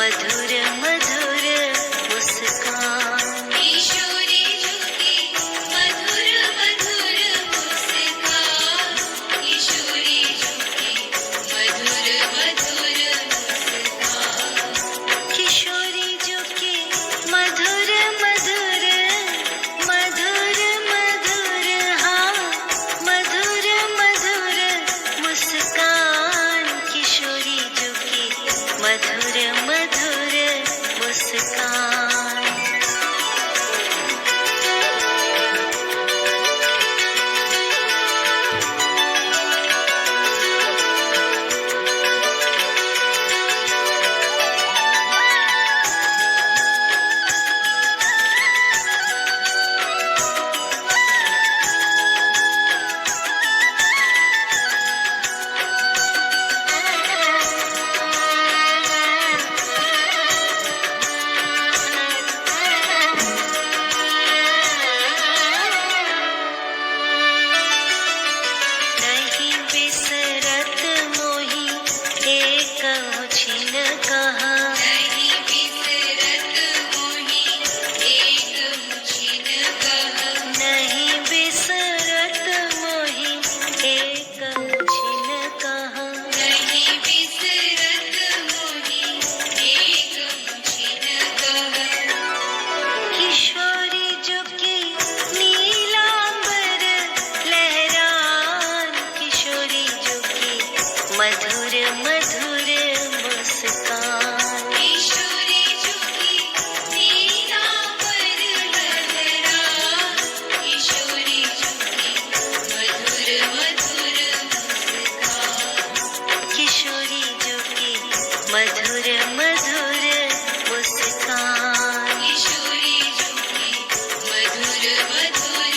मधुर मधुर मुस्कान। किशोरी जो की मधुर मधुर मुस्कान, किशोरी जो की मधुर मधुर मुस्कान। किशोरी जो की मधुर मधुर मधुर मधुर हाँ मधुर मधुर मुस्कान। किशोरी जो की मधुर मधुर मुस्कान। नहीं बिसरत मोही एकहु छिन कहा, नहीं बिसरत मोही एकहु छिन कहा, नहीं बिसरत मोही एकहु छिन कहा, नहीं बिसरत मोही एकहु छिन कहा। किशोरी जो की नीलांबर लहरान, किशोरी जो की मधुर मधुर मुस्कान। किशोरी जो की नीलांबर लहरान, किशोरी जो की मधुर मधुर मुस्कान। किशोरी जो की मधुर मधुर मुस्कान। किशोरी जो की मधुर मधुर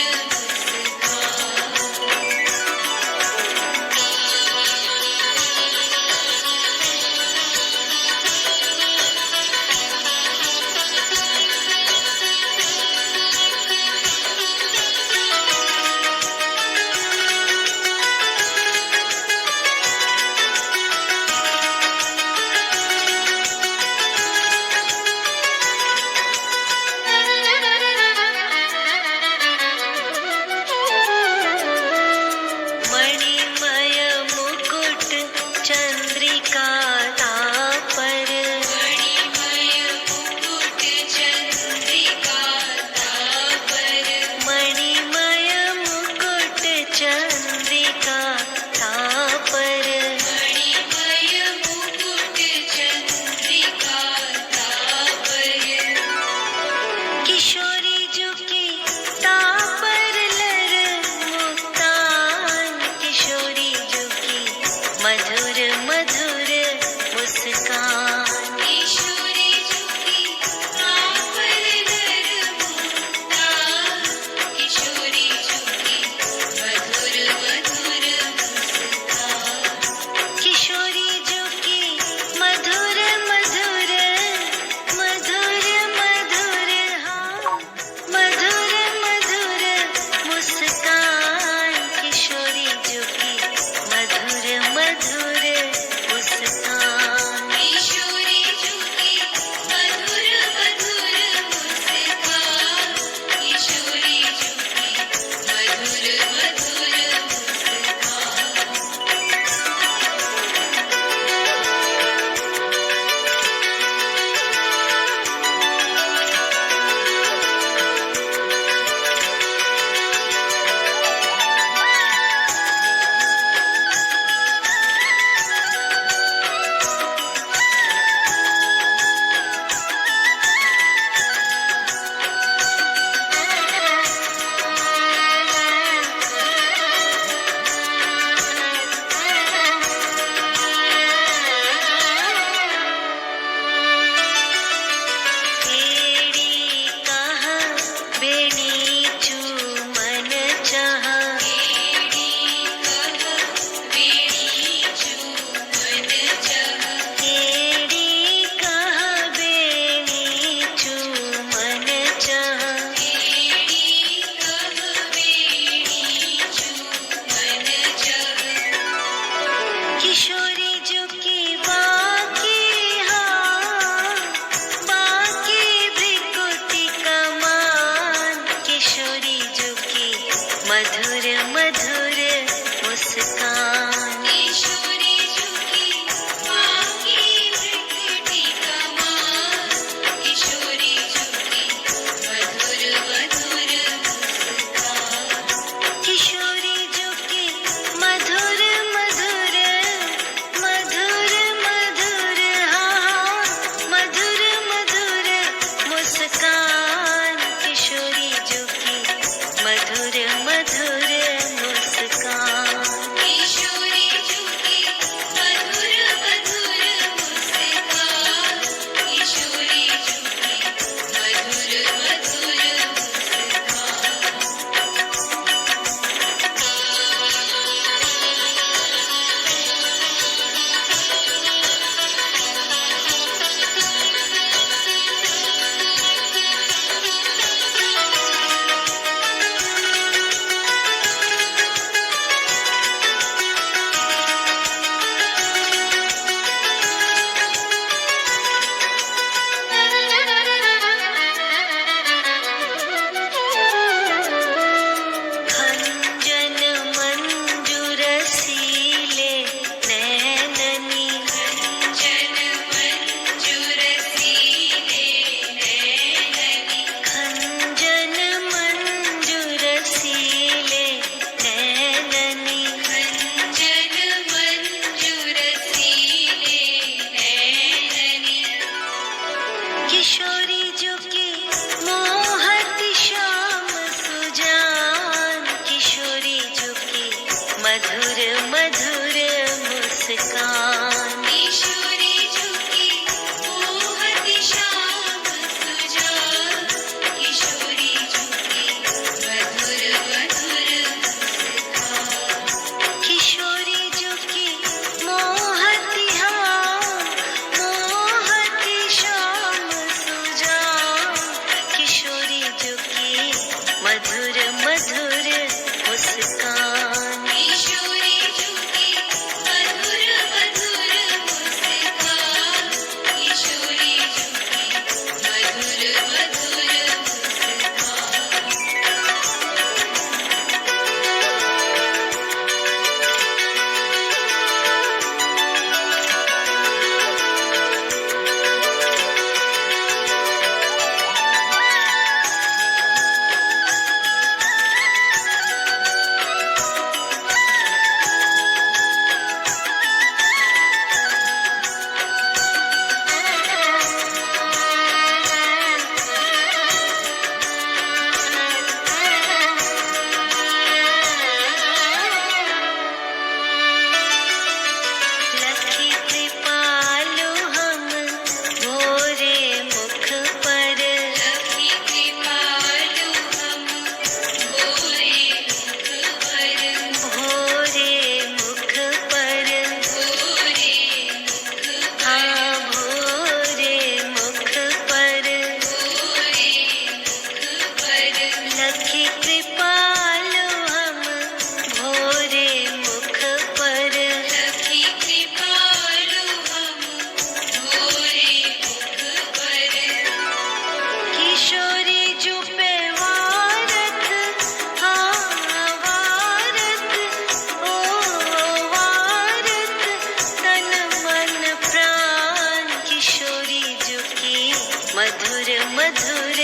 मधुर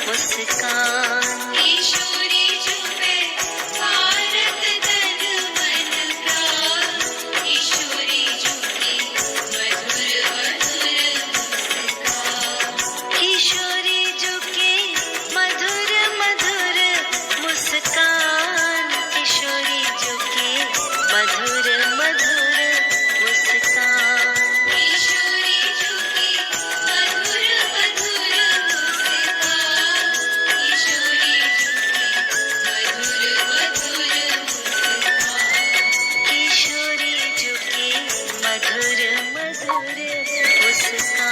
मुस्कान। किशोरी जो है भारत तन मन प्राण, किशोरी जो की मधुर मधुर मुस्कान। किशोरी जो की मधुर मधुर मुस्कान, किशोरी जो की मधुर मधुर मुस्कान। किशोरी जो की मधुर मधुर मुस्कान, किशोरी जो की मधुर मधुर मुस्कान। किशोरी जो की मधुर मधुर मुस्कान।